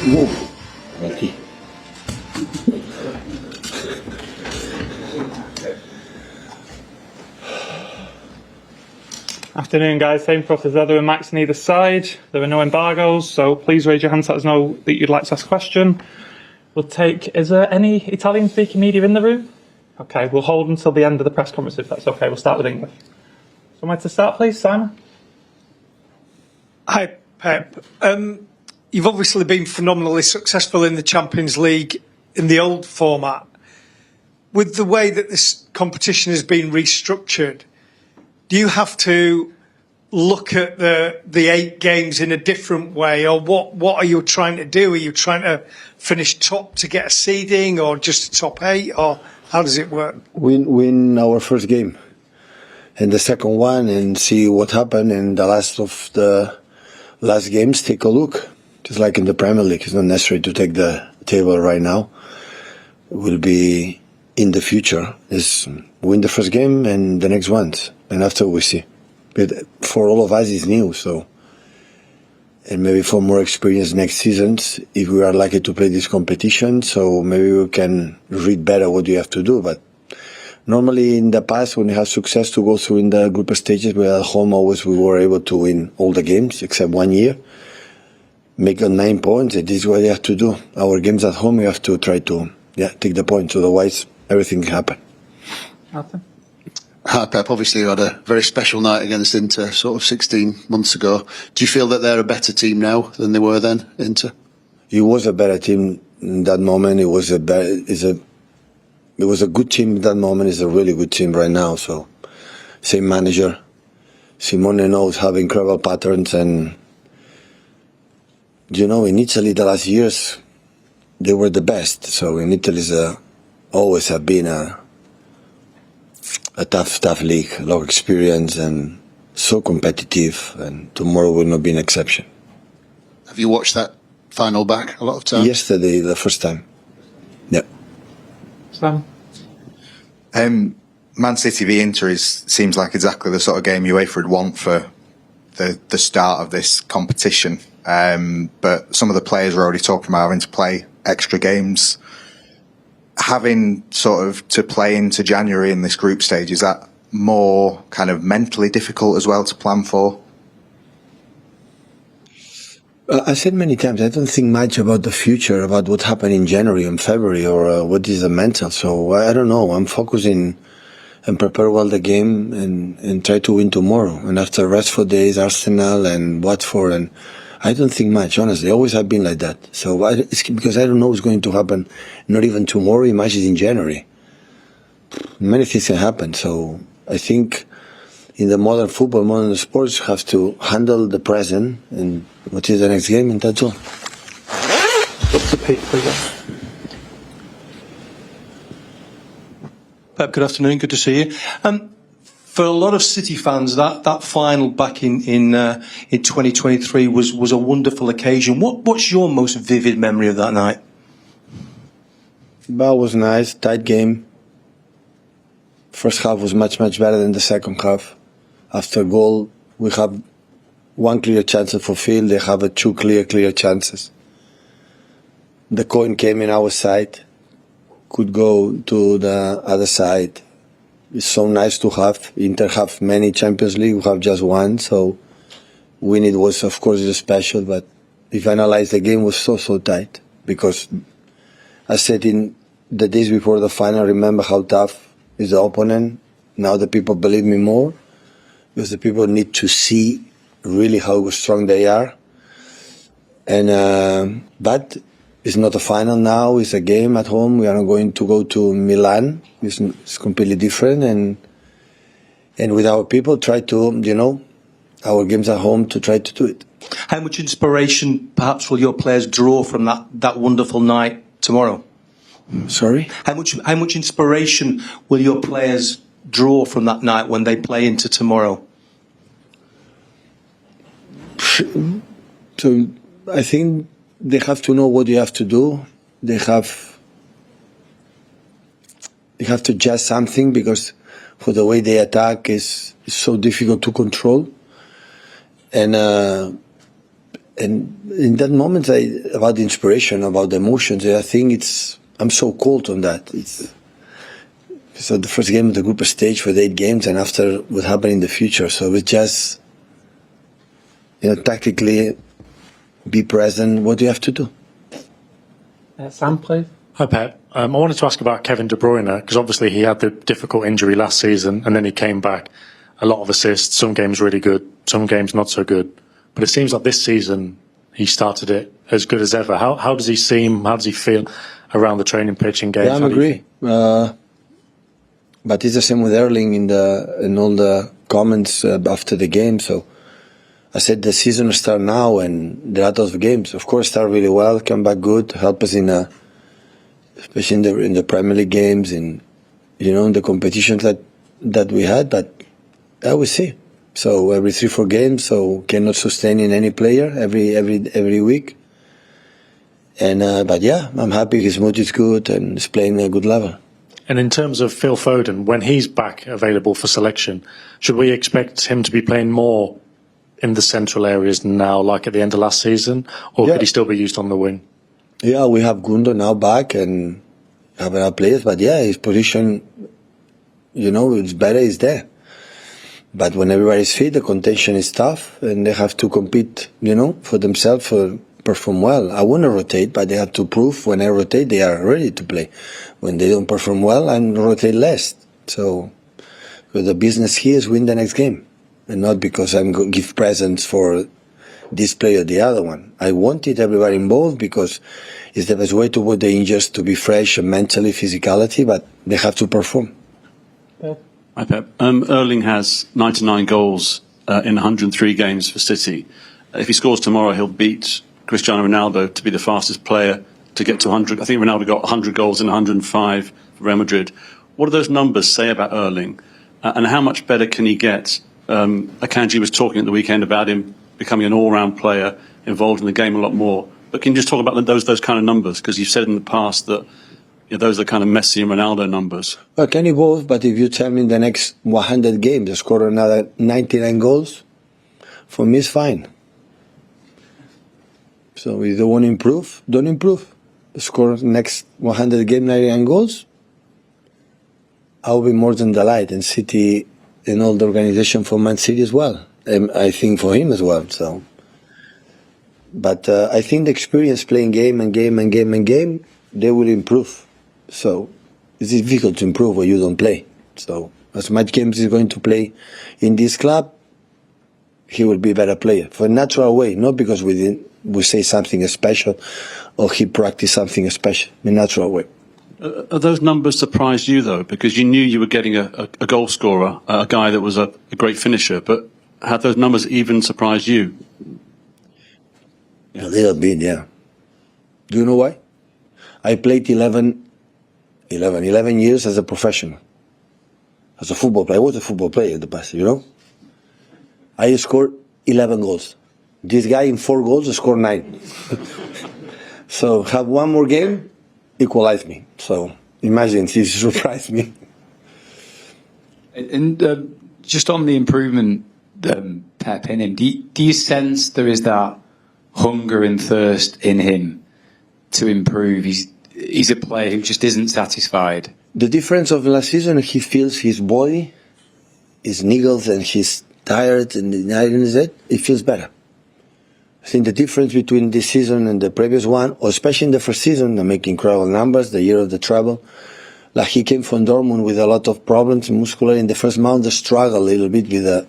Whoa. Ready. Afternoon, guys. Same for us as ever. Max on either side. There are no embargoes, so please raise your hand to let us know that you'd like to ask a question. We'll take. Is there any Italian-speaking media in the room? Okay, we'll hold until the end of the press conference if that's okay. We'll start with English. Somewhere to start, please, Simon. Hi, Pep. You've obviously been phenomenally successful in the Champions League in the old format. With the way that this competition has been restructured, do you have to look at the 8 games in a different way, or what are you trying to do? Are you trying to finish top to get a seeding, or just a top 8, or how does it work? Win our first game, and the second one, and see what happened. And the last games, take a look. Just like in the Premier League, it's not necessary to take the table right now. It will be in the future. Is win the first game and the next ones, and after we see. But for all of us, it's new, so. And maybe for more experience next seasons, if we are lucky to play this competition, so maybe we can read better what you have to do. But normally in the past, when you have success to go through in the group stages, we at home always we were able to win all the games except 1 year. Make 9 points, and this is what you have to do. Our games at home, you have to try to take the points, otherwise everything can happen. Martin? Hi, Pep. Obviously, you had a very special night against Inter sort of 16 months ago. Do you feel that they're a better team now than they were then, Inter? It was a better team in that moment. It was a good team in that moment. It's a really good team right now. So, same manager. Simone knows have incredible patterns, and you know, in Italy the last years they were the best. So in Italy always have been a tough league, a lot of experience, and so competitive, and tomorrow will not be an exception. Have you watched that final back a lot of times? Yesterday, the first time. Yeah. Sam? Man City v Inter seems like exactly the sort of game UEFA would want for the start of this competition. But some of the players are already talking about having to play extra games. Having sort of to play into January in this group stage, is that more kind of mentally difficult as well to plan for? I said many times, I don't think much about the future, about what happened in January and February, or what is the mental. So I don't know. I'm focusing and prepare well the game and try to win tomorrow. And after restful days, Arsenal and Watford, and I don't think much, honestly. I always have been like that. So it's because I don't know what's going to happen. Not even tomorrow, imagine in January. Many things can happen. So I think in the modern football, modern sports, you have to handle the present and what is the next game, and that's all. Pep, good afternoon. Good to see you. For a lot of City fans, that final back in 2023 was a wonderful occasion. What's your most vivid memory of that night? That was nice, tight game. First half was much better than the second half. After goal, we have one clear chance for field. They have two clear chances. The coin came in our side. Could go to the other side. It's so nice to have. Inter have many Champions League, we have just one, so winning was, of course, special, but if I analyze the game, it was so tight, because I said in the days before the final, remember how tough is the opponent. Now the people believe me more, because the people need to see really how strong they are. And but it's not a final now, it's a game at home. We are not going to go to Milan. It's completely different. And with our people, try to, our games at home, to try to do it. How much inspiration, perhaps, will your players draw from that wonderful night tomorrow? Sorry? How much inspiration will your players draw from that night when they play into tomorrow? So I think they have to know what you have to do. They have to adjust something, because for the way they attack is so difficult to control. And And in that moment, about the inspiration, about the emotions, I think I'm so cold on that. So the first game of the group stage for the 8 games, and after what happened in the future. So it's just, tactically be present. What do you have to do? Sam, please. Hi, Pep. I wanted to ask about Kevin De Bruyne, because obviously he had the difficult injury last season, and then he came back. A lot of assists, some games really good, some games not so good. But it seems like this season he started it as good as ever. How does he seem? How does he feel around the training pitch and games? Yeah, I agree. But it's the same with Erling in all the comments after the game. So I said the season will start now, and there are lots of games. Of course, start really well, come back good, help us especially in the Premier League games, in the competitions that we had. But I will see. So every 3-4 games, so cannot sustain in any player every week. And but yeah, I'm happy his mood is good and he's playing at a good level. And in terms of Phil Foden, when he's back available for selection, should we expect him to be playing more in the central areas now, like at the end of last season, or could he still be used on the wing? Yeah, we have Gundo now back and have other players, but yeah, his position, it's better, is there. But when everybody's fit, the contention is tough, and they have to compete, for themselves, for perform well. I want to rotate, but they have to prove when I rotate they are ready to play. When they don't perform well, I rotate less. So the business here is win the next game, and not because I'm going to give presents for this player or the other one. I wanted everybody involved because it's the best way to put the injuries to be fresh and mentally, physicality, but they have to perform. Hi, Pep. Erling has 99 goals in 103 games for City. If he scores tomorrow, he'll beat Cristiano Ronaldo to be the fastest player to get to 100. I think Ronaldo got 100 goals in 105 for Real Madrid. What do those numbers say about Erling? And how much better can he get? Akanji was talking at the weekend about him becoming an all-round player, involved in the game a lot more. But can you just talk about those kind of numbers? Because you've said in the past that those are kind of Messi and Ronaldo numbers. Well, can evolve, but if you tell me in the next 100 games to score another 99 goals, for me it's fine. So if you want to improve, don't improve. Score next 100 game 99 goals, I'll be more than delighted. And City and all the organization for Man City as well. And I think for him as well. So, but I think the experience playing game, they will improve. So it's difficult to improve when you don't play. So as much games he's going to play in this club, he will be a better player for a natural way, not because we say something special or he practiced something special, in a natural way. Are those numbers surprised you, though? Because you knew you were getting a goal scorer, a guy that was a great finisher, but had those numbers even surprised you? A little bit, yeah. Do you know why? I played 11 years as a professional, as a football player. I was a football player in the past, I scored 11 goals. This guy in 4 goals scored 9. So have one more game, equalize me. So imagine he surprised me. And just on the improvement, Pep, in him, do you sense there is that hunger and thirst in him to improve? He's a player who just isn't satisfied. The difference of last season, he feels his body is niggles and he's tired and it feels better. I think the difference between this season and the previous one, or especially in the first season, they make incredible numbers, the year of the treble. Like he came from Dortmund with a lot of problems muscular in the first month, they struggle a little bit with that.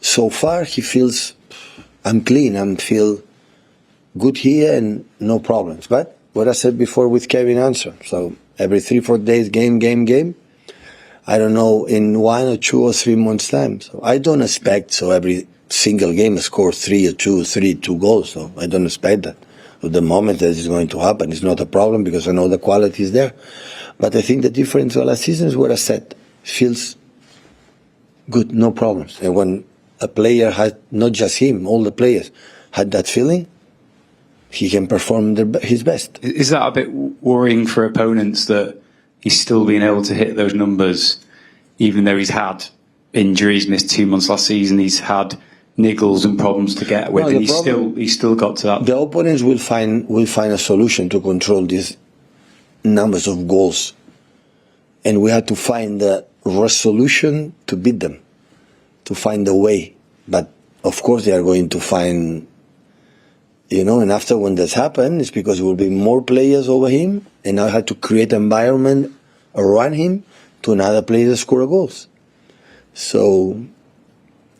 So far he feels, I'm clean, I feel good here and no problems. But what I said before with Kevin answer, so every 3-4 days, game, I don't know, in 1 or 2 or 3 months' time. So I don't expect, so every single game I score 3 or 2 goals. So I don't expect that. At the moment that is going to happen, it's not a problem because I know the quality is there. But I think the difference of last season is what I said. Feels good, no problems. And when a player had, not just him, all the players had that feeling, he can perform his best. Is that a bit worrying for opponents that he's still being able to hit those numbers, even though he's had injuries, missed 2 months last season, he's had niggles and problems to get with, No, and the he's still got to that. The opponents will find a solution to control these numbers of goals, and we have to find the resolution to beat them, to find a way. But of course, they are going to find, and after when this happens, it's because there will be more players over him, and I have to create an environment around him to another player score goals. So,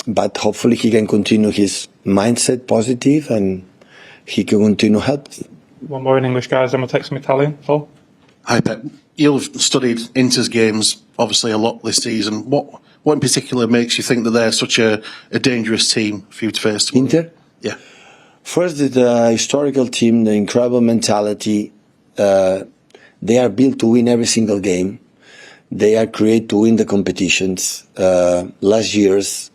but hopefully he can continue his mindset positive, and he can continue help. One more in English, guys, then we'll take some Italian. Paul? Hi, Pep. You've studied Inter's games, obviously, a lot this season. What in particular makes you think that they're such a dangerous team for you to face tomorrow? Inter? Yeah. First, the historical team, the incredible mentality. They are built to win every single game. They are created to win the competitions. Last year's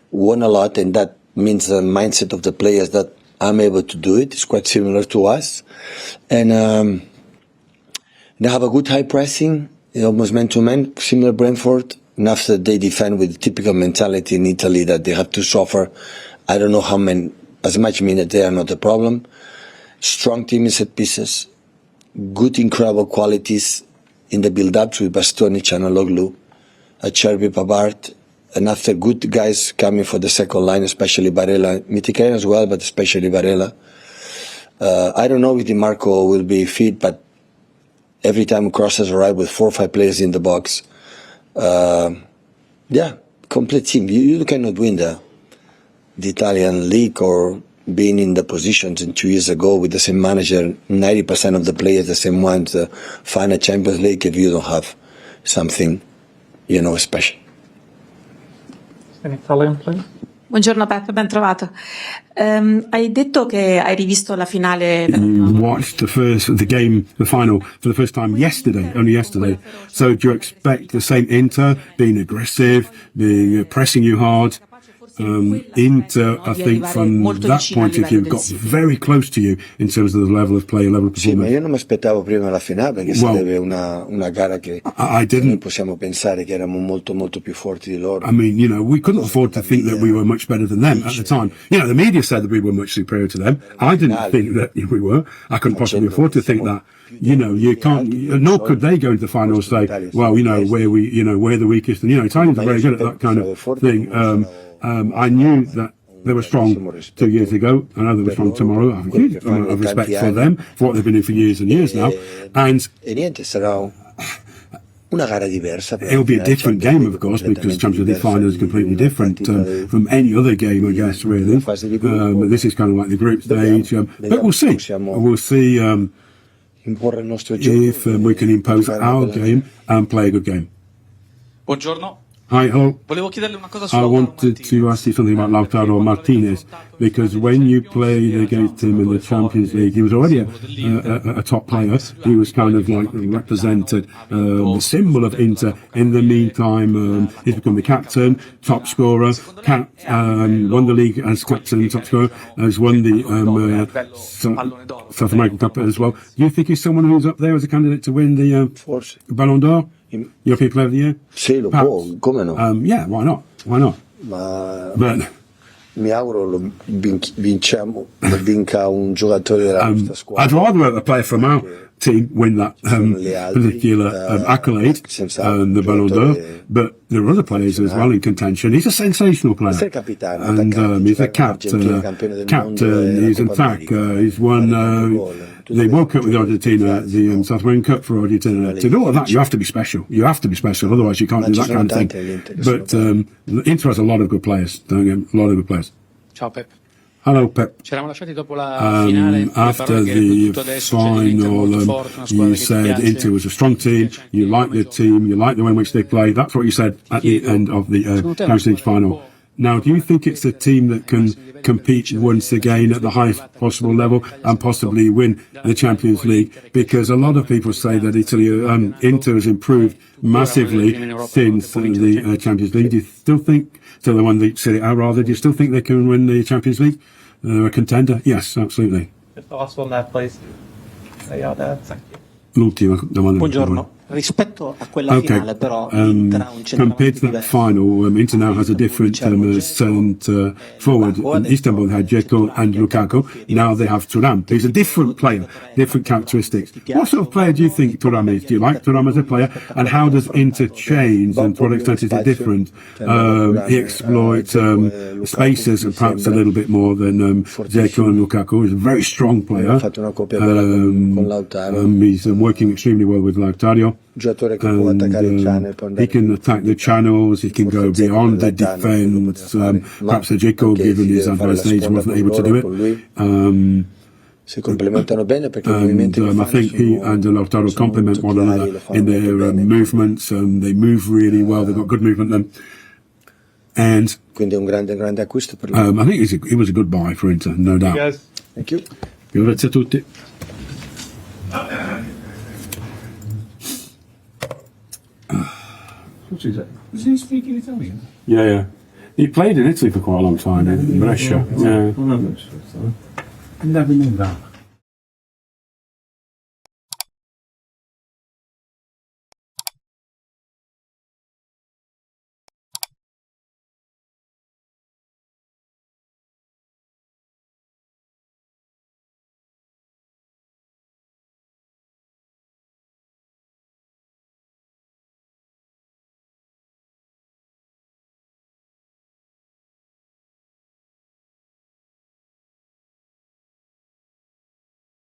won a lot, and that means the mindset of the players that I'm able to do it. It's quite similar to us. And they have a good high pressing, almost man-to-man, similar Brentford. And after they defend with the typical mentality in Italy that they have to suffer, I don't know how many, as much minutes they are not a problem. Strong team in set pieces. Good, incredible qualities in the build-ups with Bastoni, Canaloglu, Acerbi, Pavard, and after good guys coming for the second line, especially Barella, Mkhitaryan as well, but especially Barella. I don't know if Di Marco will be fit, but every time crosses arrive with 4 or 5 players in the box, complete team. You cannot win the Italian league or being in the positions in 2 years ago with the same manager, 90% of the players, the same ones, find a Champions League if you don't have something, special. In Italian, please. Buongiorno Pep, ben trovato. Hai detto che hai rivisto la finale. Watched the final for the first time only yesterday. So do you expect the same Inter being aggressive, pressing you hard? Inter, I think, from that point of view, got very close to you in terms of the level of play, level of performance. Sì, ma io non mi aspettavo prima la finale perché sarebbe una gara che noi possiamo pensare che erano molto molto più forti di loro. I mean, we couldn't afford to think that we were much better than them at the time. The media said that we were much superior to them. I didn't think that we were. I couldn't possibly afford to think that. You can't, nor could they go into the final and say, well, we're the weakest. And, Italians are very good at that kind of thing. I knew that they were strong 2 years ago. I know they were strong tomorrow. I have a huge amount of respect for them, for what they've been doing for years and years now. And it'll be a different game, of course, because Champions League final is completely different from any other game, I guess, really. This is kind of like the group stage. But we'll see. We'll see if we can impose our game and play a good game. Buongiorno. Hi, hello. I wanted to ask you something about Lautaro Martinez, because when you played against him in the Champions League, he was already a top player. He was kind of like represented the symbol of Inter. In the meantime, he's become the captain, top scorer, won the league as captain, top scorer, has won the South American Cup as well. Do you think he's someone who's up there as a candidate to win the Ballon d'Or? European Player of the Year? Sì, lo può, come no? Yeah, why not? Why not? But mi auguro vinca un giocatore della nostra squadra. I'd rather a player from our team win that particular accolade, the Ballon d'Or, but there are other players as well in contention. He's a sensational player, and he's a captain. He's in fact he's won the World Cup with Argentina, the South American Cup for Argentina. To do all of that, you have to be special. Otherwise you can't do that kind of thing. But Inter has a lot of good players. A lot of good players. Ciao Pep. Hello, Pep. After the final, you said Inter was a strong team, you like the team, you like the way in which they play. That's what you said at the end of the Champions League final. Now, do you think it's a team that can compete once again at the highest possible level and possibly win the Champions League? Because a lot of people say that Inter has improved massively since the Champions League. Do you still think, so the one that Serie A rather, do you still think they can win the Champions League? They're a contender? Yes, absolutely. Just the last one there, please. There you are there. Thank you. L'ultima domanda. Buongiorno. Rispetto a quella finale, però, compared to that final, Inter now has a different centre forward. In Istanbul they had Dzeko and Lukaku. Now they have Thuram, who's a different player, different characteristics. What sort of player do you think Thuram is? Do you like Thuram as a player? And how does Inter change, and to what extent is it different? He exploits spaces perhaps a little bit more than Dzeko and Lukaku. He's a very strong player. He's working extremely well with Lautaro. And he can attack the channels, he can go beyond the defence. Perhaps Dzeko, given his advanced age, wasn't able to do it. And I think he and Lautaro complement one another in their movements. They move really well, they've got good movement. And I think it was a good buy for Inter, no doubt. Yes. Thank you. Grazie a tutti. Does he speak in Italian? Yeah. He played in Italy for quite a long time in Brescia. Yeah. I never knew that.